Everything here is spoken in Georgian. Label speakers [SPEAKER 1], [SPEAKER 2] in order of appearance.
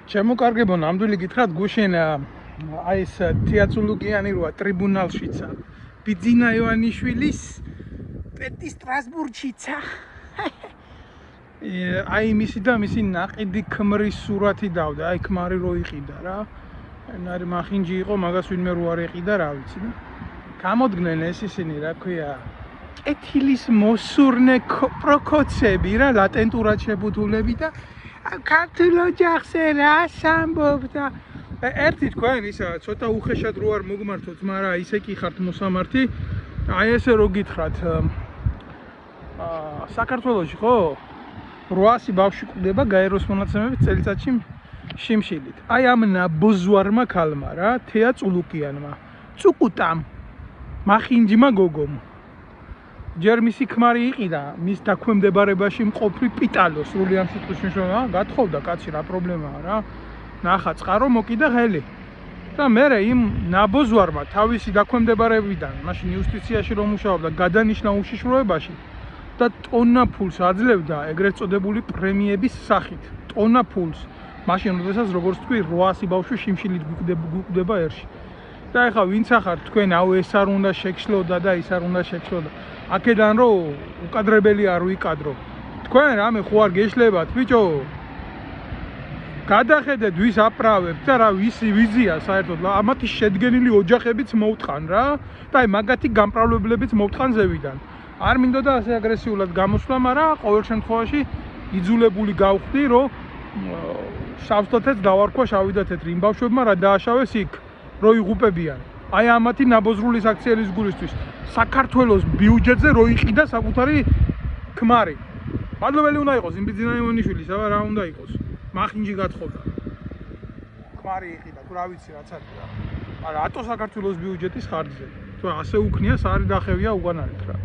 [SPEAKER 1] ჩემო კარგებო, ნამდვილი გითხრათ, გუშინ აი ეს თეატრალოგიანი როა ტრიბუნალშიცა. ბიძინა ივანიშვილის პეტი სტრასბურგშიცა. აი მისი და მისი ნაყიდი ქმრის სურათი დავდა, აი ქმარი რო იყიდა რა. ნარი მახინჯი იყო, მაგას ვინმე რო არ ეყიდა, რა ვიცი და. გამოდგნენ ეს ისინი, რა ქვია, კეთილის მოსურნე პროკოცები რა, ლატენტურად შებუთულები და ქართულ ოჯახზე რას ამბობდა? ერთი თქვენ ისა ცოტა უხეშად რო არ მოგმართოთ, მაგრამ ისე კი ხართ მოსამართი. აი ესე რო გითხრათ, საქართველოში ხო 800 ბავშვი კვდება გაეროს მონაცემებით წელიწადში შიმშილით. აი ამ ნაბოზვარმა ქალმა რა, თეა წულუკიანმა, წუკუტამ, მახინჯმა გოგომ. ჯერ მისი ქმარი იყიდა, მის დაქვემდებარებაში მყოფი პიტალო, სრული ამ სიტყვის მნიშვნელობა, გათხოვდა კაცი, რა პრობლემაა რა. ნახა წყარო მოკიდა ღელი. და მერე იმ ნაბოზვარმა თავისი დაქვემდებარებიდან, მაშინ იუსტიციაში რომ მუშაობდა, გადანიშნა უშიშროებაში და ტონა ფულს აძლევდა ეგრეთ წოდებული პრემიების სახით. ტონა ფულს. მაშინ როდესაც როგორც თქვი 800 ბავშვი შიმშილით გვკვდება ერში. და ეხლა ვინც ახართ თქვენ, აუ ეს არ უნდა შექშლოდა და ის არ უნდა შექშლოდა. აქედან რომ უკადრებელი არ ვიკადრო. თქვენ რამე ხო არ გეშლებათ, ბიჭო? გადახედეთ ვის აправებთ და რა ვიზია საერთოდ, ამათი შედგენილი ოჯახებიც მოვტყან რა. და აი მაგათი გამპრავლებლებიც მოვტყან ზევიდან. არ მინდოდა ასე აგრესიულად გამოსვლა, მაგრამ ყოველ შემთხვევაში იძულებული გავხდი, რომ შავსთათეც დავარქვა შავი და თეთრი იმ ბავშვებმა რა დააშავეს იქ, რო იღუპებიან. აი ამათი ნაბოზრული საქციელის გულისთვის საქართველოს ბიუჯეტზე რო იყიდა საკუთარი ქმარი. მადლობელი უნდა იყოს იმ ბიძინა ივანიშვილის, აბა რა უნდა იყოს. მახინჯი გათხოვდა. ქმარი იყიდა, თუ რა ვიცი რაც არის რა. არა, ატო საქართველოს ბიუჯეტის ხარჯზე. თუ ასე უქნია, საარი დახევია უგანარით რა.